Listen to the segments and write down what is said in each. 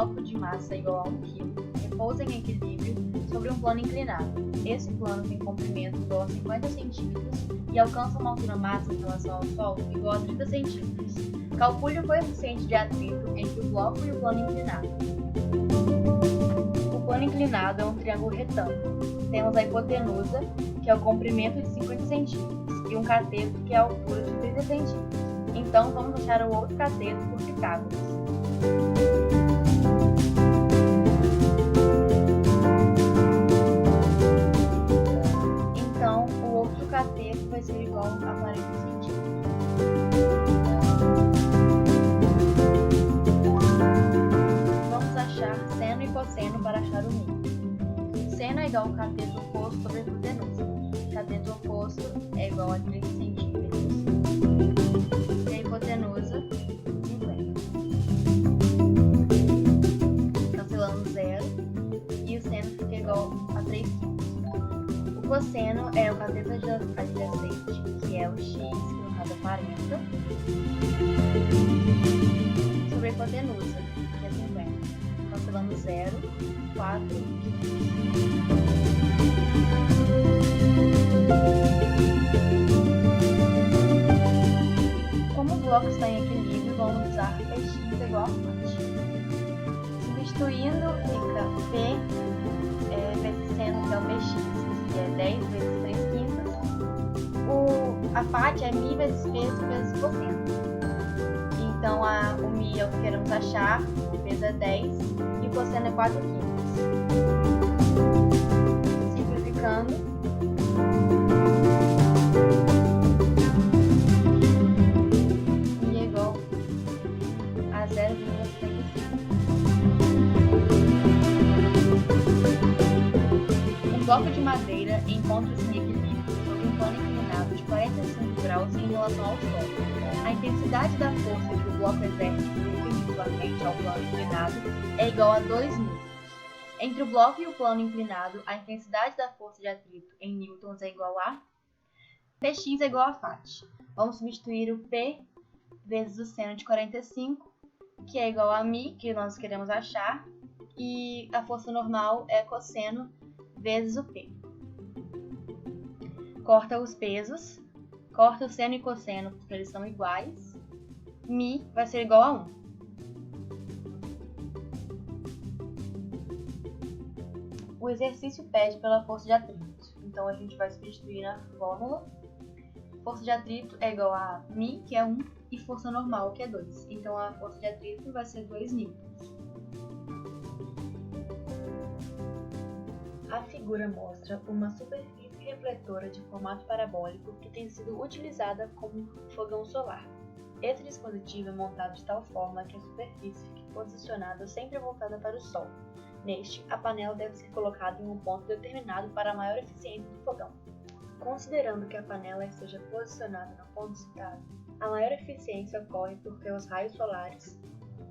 bloco de massa igual a 1 kg repousa em equilíbrio sobre um plano inclinado. Esse plano tem comprimento igual a 50 cm e alcança uma altura máxima em relação ao solo igual a 30 cm. Calcule o coeficiente de atrito entre o bloco e o plano inclinado. O plano inclinado é um triângulo retângulo. Temos a hipotenusa, que é o comprimento de 50 cm, e um cateto, que é a altura de 30 cm. Então, vamos achar o outro cateto por Pitágoras. Então, o outro cateto vai ser igual a 40 centímetros. Vamos achar seno e cosseno para achar o mi. Seno é igual ao cateto oposto sobre a hipotenusa. Cateto oposto é igual a 30 centímetros. E a hipotenusa, 50. Cancelando 0. E o seno fica igual a 3 kg. O cosseno é o cateto adjacente, que é o x, que no caso é 40, sobre a hipotenusa, que é 50. Cancelando 0, 4 kg. Como o bloco está em equilíbrio, vamos usar Px igual a fonte. Substituindo, fica P vezes seno, que é o Px, que é 10 vezes 3 quintas. A parte é mi vezes peso vezes cosseno. Então, o mi é o que queremos achar, o peso é 10 e o cosseno é 4 quintas. Simplificando, mi é igual a 0,75. Um bloco de madeira encontra-se em equilíbrio sobre um plano inclinado de 45 graus em relação ao solo. A intensidade da força que o bloco exerce perpendicularmente ao plano inclinado é igual a 2 newtons. Entre o bloco e o plano inclinado, a intensidade da força de atrito em newtons é igual a Px é igual a Fat. Vamos substituir o P vezes o seno de 45, que é igual a mi, que nós queremos achar, e a força normal é cosseno vezes o P. Corta os pesos, corta o seno e cosseno porque eles são iguais, mi vai ser igual a 1. O exercício pede pela força de atrito, então a gente vai substituir na fórmula. Força de atrito é igual a mi, que é 1, e força normal, que é 2. Então a força de atrito vai ser 2 newtons. A figura mostra uma superfície refletora de formato parabólico que tem sido utilizada como fogão solar. Esse dispositivo é montado de tal forma que a superfície fique posicionada sempre voltada para o sol. Neste, a panela deve ser colocada em um ponto determinado para a maior eficiência do fogão. Considerando que a panela esteja posicionada no ponto citado, a maior eficiência ocorre porque os raios solares,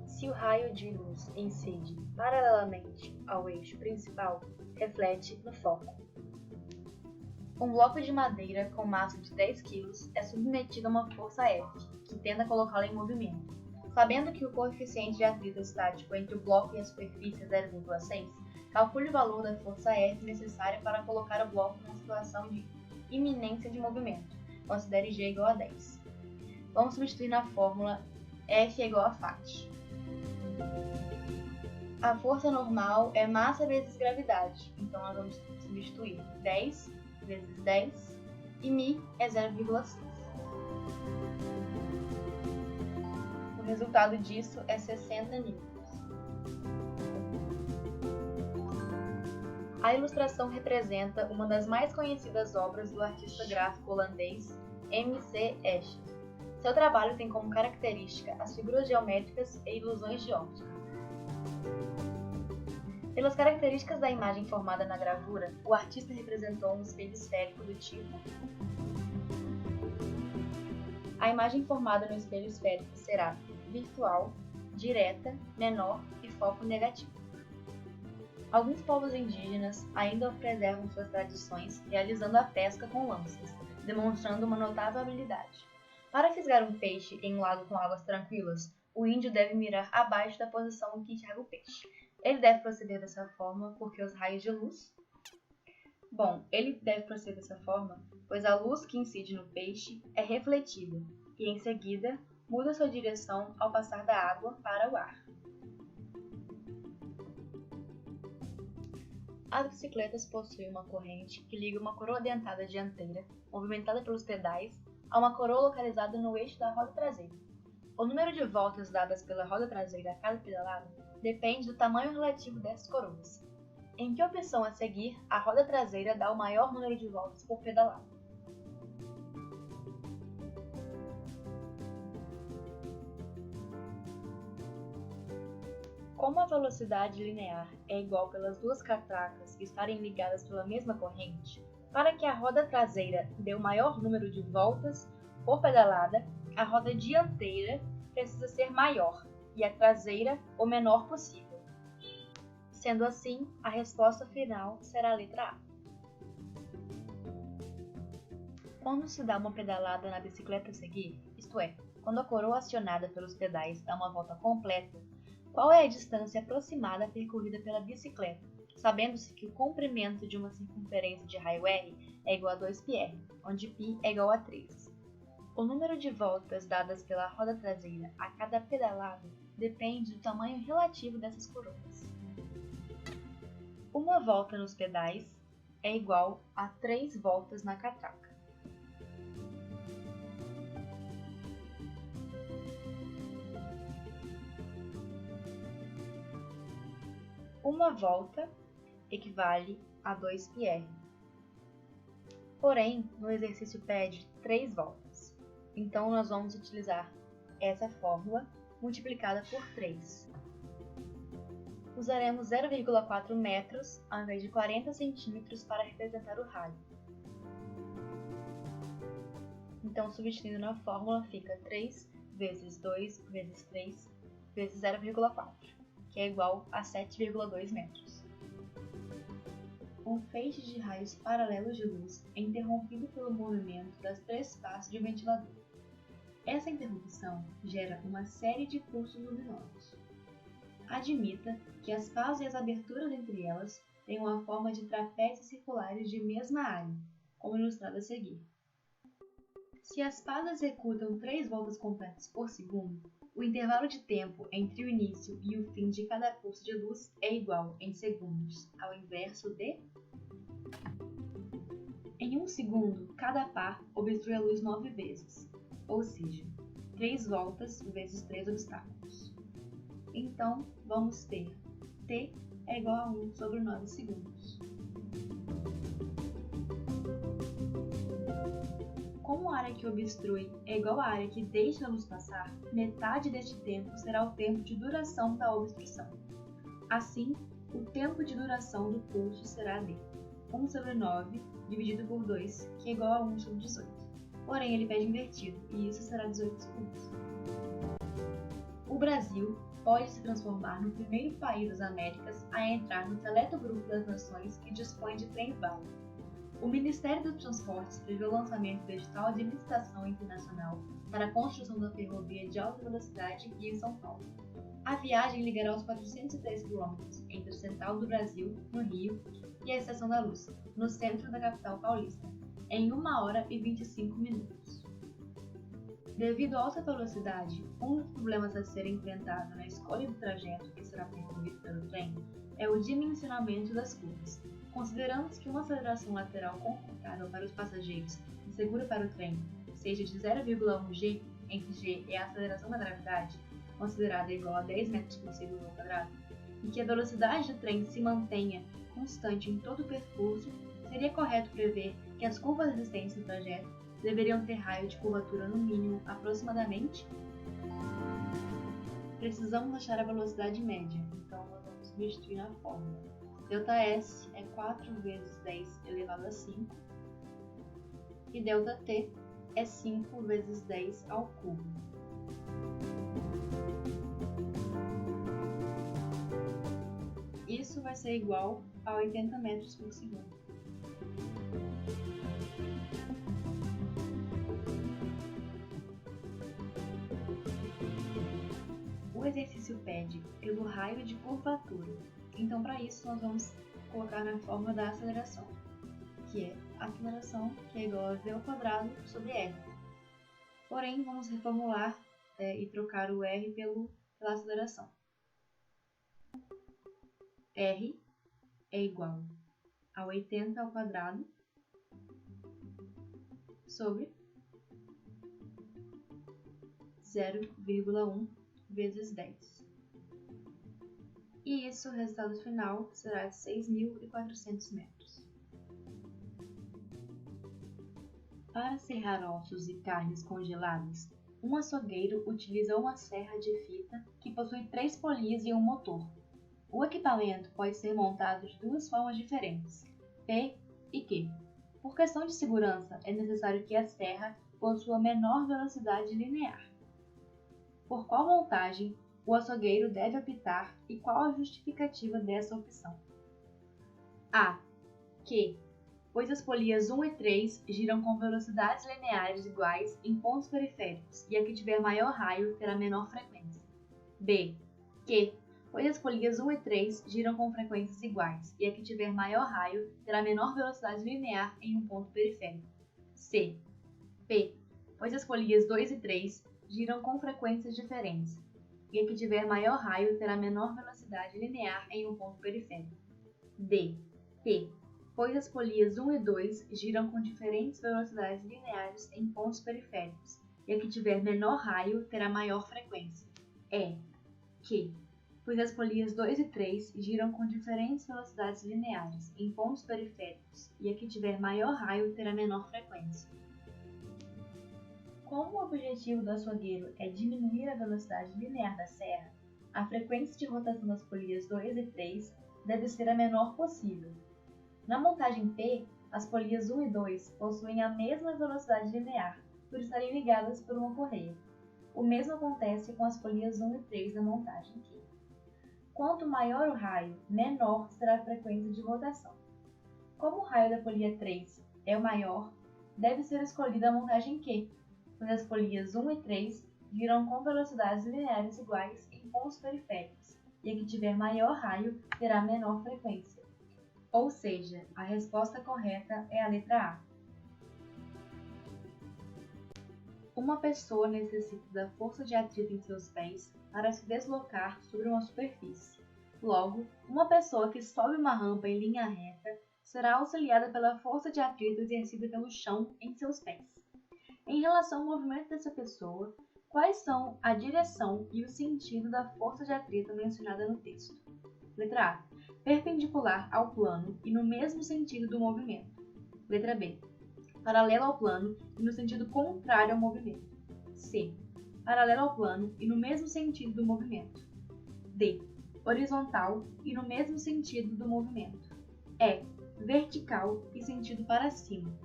se o raio de luz incide paralelamente ao eixo principal, reflete no foco. Um bloco de madeira com massa de 10 kg é submetido a uma força F, que tenta colocá-lo em movimento. Sabendo que o coeficiente de atrito estático entre o bloco e a superfície é 0,6, calcule o valor da força F necessária para colocar o bloco numa situação de iminência de movimento. Considere G igual a 10. Vamos substituir na fórmula F é igual a Fat. A força normal é massa vezes gravidade, então nós vamos substituir 10 vezes 10 e mi é 0,6. O resultado disso é 60 newtons. A ilustração representa uma das mais conhecidas obras do artista gráfico holandês M.C. Escher. Seu trabalho tem como característica as figuras geométricas e ilusões de óptica. Pelas características da imagem formada na gravura, o artista representou um espelho esférico do tipo. A imagem formada no espelho esférico será virtual, direta, menor e foco negativo. Alguns povos indígenas ainda preservam suas tradições realizando a pesca com lanças, demonstrando uma notável habilidade. Para fisgar um peixe em um lago com águas tranquilas, o índio deve mirar abaixo da posição em que enxerga o peixe. Ele deve proceder dessa forma porque os raios de luz... ele deve proceder dessa forma, pois a luz que incide no peixe é refletida e, em seguida, muda sua direção ao passar da água para o ar. As bicicletas possuem uma corrente que liga uma coroa dentada dianteira, movimentada pelos pedais, a uma coroa localizada no eixo da roda traseira. O número de voltas dadas pela roda traseira a cada pedalada depende do tamanho relativo dessas coroas. Em que opção a seguir, a roda traseira dá o maior número de voltas por pedalada. Como a velocidade linear é igual pelas duas catracas estarem ligadas pela mesma corrente, para que a roda traseira dê o maior número de voltas por pedalada, a roda dianteira precisa ser maior e a traseira o menor possível. Sendo assim, a resposta final será a letra A. Quando se dá uma pedalada na bicicleta a seguir, isto é, quando a coroa acionada pelos pedais dá uma volta completa, qual é a distância aproximada percorrida pela bicicleta, sabendo-se que o comprimento de uma circunferência de raio R é igual a 2πr, onde π é igual a 3. O número de voltas dadas pela roda traseira a cada pedalada depende do tamanho relativo dessas coroas. Uma volta nos pedais é igual a 3 voltas na catraca. Uma volta equivale a 2πr. Porém, no exercício pede 3 voltas. Então, nós vamos utilizar essa fórmula multiplicada por 3. Usaremos 0,4 metros ao invés de 40 centímetros para representar o raio. Então, substituindo na fórmula, fica 3 vezes 2 vezes 3 vezes 0,4, que é igual a 7,2 metros. Um feixe de raios paralelos de luz é interrompido pelo movimento das 3 passos de um ventilador. Essa interrupção gera uma série de pulsos luminosos. Admita que as pás e as aberturas entre elas têm uma forma de trapézios circulares de mesma área, como ilustrado a seguir. Se as pás executam 3 voltas completas por segundo, o intervalo de tempo entre o início e o fim de cada pulso de luz é igual, em segundos, ao inverso de... Em 1 segundo, cada pá obstrui a luz 9 vezes, ou seja, 3 voltas vezes 3 obstáculos. Então, vamos ter T é igual a 1 sobre 9 segundos. Como a área que obstrui é igual à área que deixa a luz passar, metade deste tempo será o tempo de duração da obstrução. Assim, o tempo de duração do pulso será de 1 sobre 9 dividido por 2, que é igual a 1 sobre 18. Porém, ele pede invertido, e isso será 18 segundos. O Brasil pode se transformar no primeiro país das Américas a entrar no seleto grupo das nações que dispõe de trens-bala. O Ministério dos Transportes prevê o lançamento do edital de licitação internacional para a construção da ferrovia de alta velocidade em São Paulo. A viagem ligará os 403 km entre a Central do Brasil, no Rio, e a Estação da Luz, no centro da capital paulista, em 1 hora e 25 minutos. Devido à alta velocidade, um dos problemas a ser enfrentado na escolha do trajeto que será percorrido pelo trem é o dimensionamento das curvas. Consideramos que uma aceleração lateral confortável para os passageiros e segura para o trem seja de 0,1 g, em que g é a aceleração da gravidade, considerada igual a 10 metros por segundo ao quadrado, e que a velocidade do trem se mantenha constante em todo o percurso, seria correto prever que as curvas existentes no trajeto deveriam ter raio de curvatura no mínimo aproximadamente. Precisamos achar a velocidade média, então nós vamos substituir na fórmula. ΔS é 4 vezes 10 elevado a 5 e ΔT é 5 vezes 10 ao cubo. Isso vai ser igual a 80 metros por segundo. o exercício pede pelo raio de curvatura. Então, para isso, nós vamos colocar na forma da aceleração, que é a aceleração, que é igual a v ao quadrado sobre r. Porém, vamos reformular e trocar o r pela aceleração. R é igual a 80 ao quadrado sobre 0,1 vezes 10. E isso, o resultado final, será de 6.400 metros. Para serrar ossos e carnes congeladas, um açougueiro utiliza uma serra de fita que possui 3 polias e um motor. O equipamento pode ser montado de duas formas diferentes, P e Q. Por questão de segurança, é necessário que a serra possua menor velocidade linear. Por qual montagem o açougueiro deve optar e qual a justificativa dessa opção? A. Q, pois as polias 1 e 3 giram com velocidades lineares iguais em pontos periféricos e a que tiver maior raio terá menor frequência. B. Q, pois as polias 1 e 3 giram com frequências iguais e a que tiver maior raio terá menor velocidade linear em um ponto periférico. C. P, pois as polias 2 e 3 giram com frequências diferentes e a que tiver maior raio terá menor velocidade linear em um ponto periférico. D. P, pois as polias 1 e 2 giram com diferentes velocidades lineares em pontos periféricos e a que tiver menor raio terá maior frequência. E. Q, pois as polias 2 e 3 giram com diferentes velocidades lineares em pontos periféricos e a que tiver maior raio terá menor frequência. Como o objetivo do açougueiro é diminuir a velocidade linear da serra, a frequência de rotação das polias 2 e 3 deve ser a menor possível. Na montagem P, as polias 1 e 2 possuem a mesma velocidade linear, por estarem ligadas por uma correia. O mesmo acontece com as polias 1 e 3 na montagem Q. Quanto maior o raio, menor será a frequência de rotação. Como o raio da polia 3 é o maior, deve ser escolhida a montagem Q, pois as polias 1 e 3 giram com velocidades lineares iguais em pontos periféricos, e a que tiver maior raio terá menor frequência. Ou seja, a resposta correta é a letra A. Uma pessoa necessita da força de atrito em seus pés para se deslocar sobre uma superfície. Logo, uma pessoa que sobe uma rampa em linha reta será auxiliada pela força de atrito exercida pelo chão em seus pés. Em relação ao movimento dessa pessoa, quais são a direção e o sentido da força de atrito mencionada no texto? Letra A. Perpendicular ao plano e no mesmo sentido do movimento. Letra B. Paralelo ao plano e no sentido contrário ao movimento. C. Paralelo ao plano e no mesmo sentido do movimento. D. Horizontal e no mesmo sentido do movimento. E. Vertical e sentido para cima.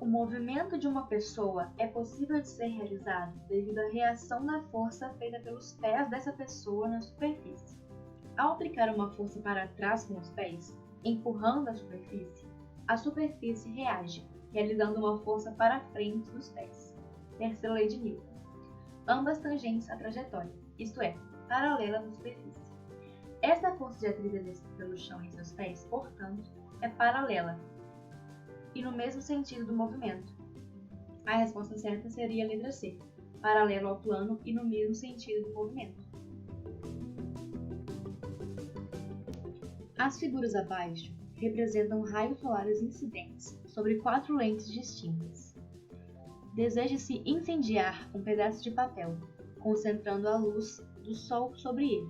O movimento de uma pessoa é possível de ser realizado devido à reação da força feita pelos pés dessa pessoa na superfície. Ao aplicar uma força para trás com os pés, empurrando a superfície reage, realizando uma força para frente dos pés. Terceira lei de Newton. Ambas tangentes à trajetória, isto é, paralelas à superfície. Esta força de atrito exercida pelo chão em seus pés, portanto, é paralela e no mesmo sentido do movimento. A resposta certa seria a letra C, paralelo ao plano e no mesmo sentido do movimento. As figuras abaixo representam raios solares incidentes sobre 4 lentes distintas. Deseja-se incendiar um pedaço de papel, concentrando a luz do sol sobre ele.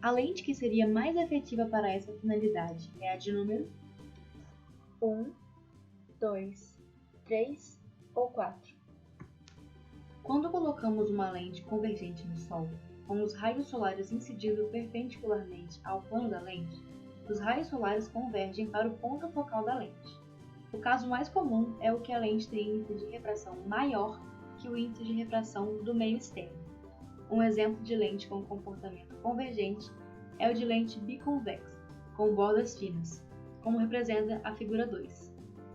A lente que seria mais efetiva para essa finalidade é a de número 1, 2, 3 ou 4. Quando colocamos uma lente convergente no Sol, com os raios solares incidindo perpendicularmente ao plano da lente, os raios solares convergem para o ponto focal da lente. O caso mais comum é o que a lente tem índice de refração maior que o índice de refração do meio externo. Um exemplo de lente com comportamento convergente é o de lente biconvexa, com bordas finas, como representa a figura 2.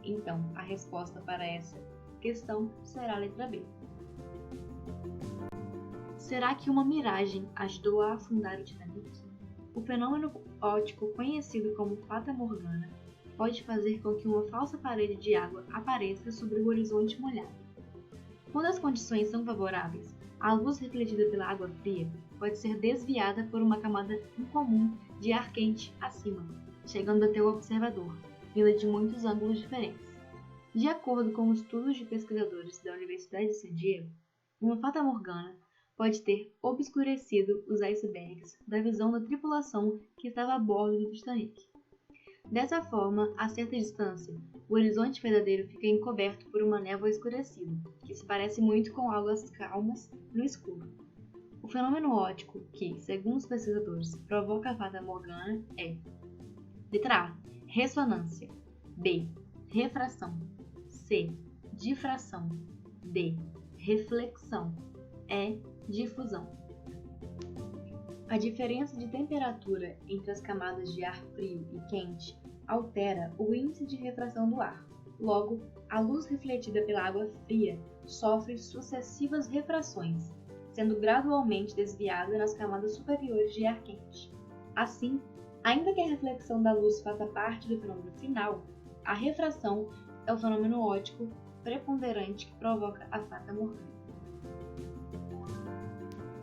Então, a resposta para essa questão será a letra B. Será que uma miragem ajudou a afundar o Titanic? O fenômeno óptico conhecido como Fata Morgana pode fazer com que uma falsa parede de água apareça sobre o horizonte molhado. Quando as condições são favoráveis, a luz refletida pela água fria pode ser desviada por uma camada incomum de ar quente acima, chegando até o observador, vinda de muitos ângulos diferentes. De acordo com estudos de pesquisadores da Universidade de San Diego, uma fata morgana pode ter obscurecido os icebergs da visão da tripulação que estava a bordo do Titanic. Dessa forma, a certa distância, o horizonte verdadeiro fica encoberto por uma névoa escurecida, que se parece muito com águas calmas no escuro. O fenômeno óptico que, segundo os pesquisadores, provoca a fata morgana é: letra A, ressonância; B, refração; C, difração; D, reflexão; E, difusão. A diferença de temperatura entre as camadas de ar frio e quente altera o índice de refração do ar. Logo, a luz refletida pela água fria sofre sucessivas refrações, sendo gradualmente desviada nas camadas superiores de ar quente. Assim, ainda que a reflexão da luz faça parte do fenômeno final, a refração é o fenômeno óptico preponderante que provoca a fata morgana.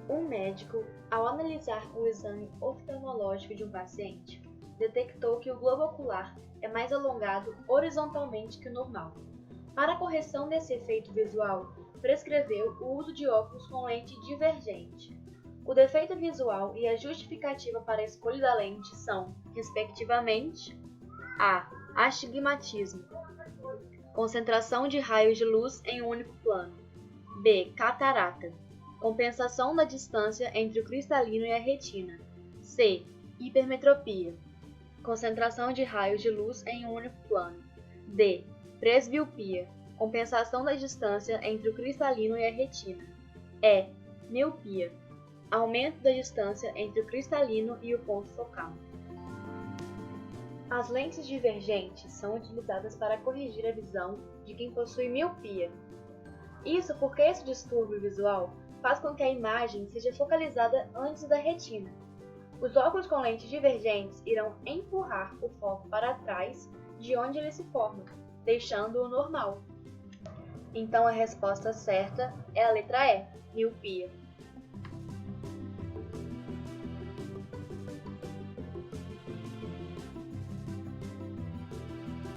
Um médico, ao analisar o exame oftalmológico de um paciente, detectou que o globo ocular é mais alongado horizontalmente que o normal. Para a correção desse efeito visual, prescreveu o uso de óculos com lente divergente. O defeito visual e a justificativa para a escolha da lente são, respectivamente, A. Astigmatismo, concentração de raios de luz em um único plano; B. Catarata, compensação da distância entre o cristalino e a retina; C. Hipermetropia, concentração de raios de luz em um único plano; D. Presbiopia, compensação da distância entre o cristalino e a retina; E. Miopia, aumento da distância entre o cristalino e o ponto focal. As lentes divergentes são utilizadas para corrigir a visão de quem possui miopia. Isso porque esse distúrbio visual faz com que a imagem seja focalizada antes da retina. Os óculos com lentes divergentes irão empurrar o foco para trás de onde ele se forma, deixando-o normal. Então a resposta certa é a letra E, miopia.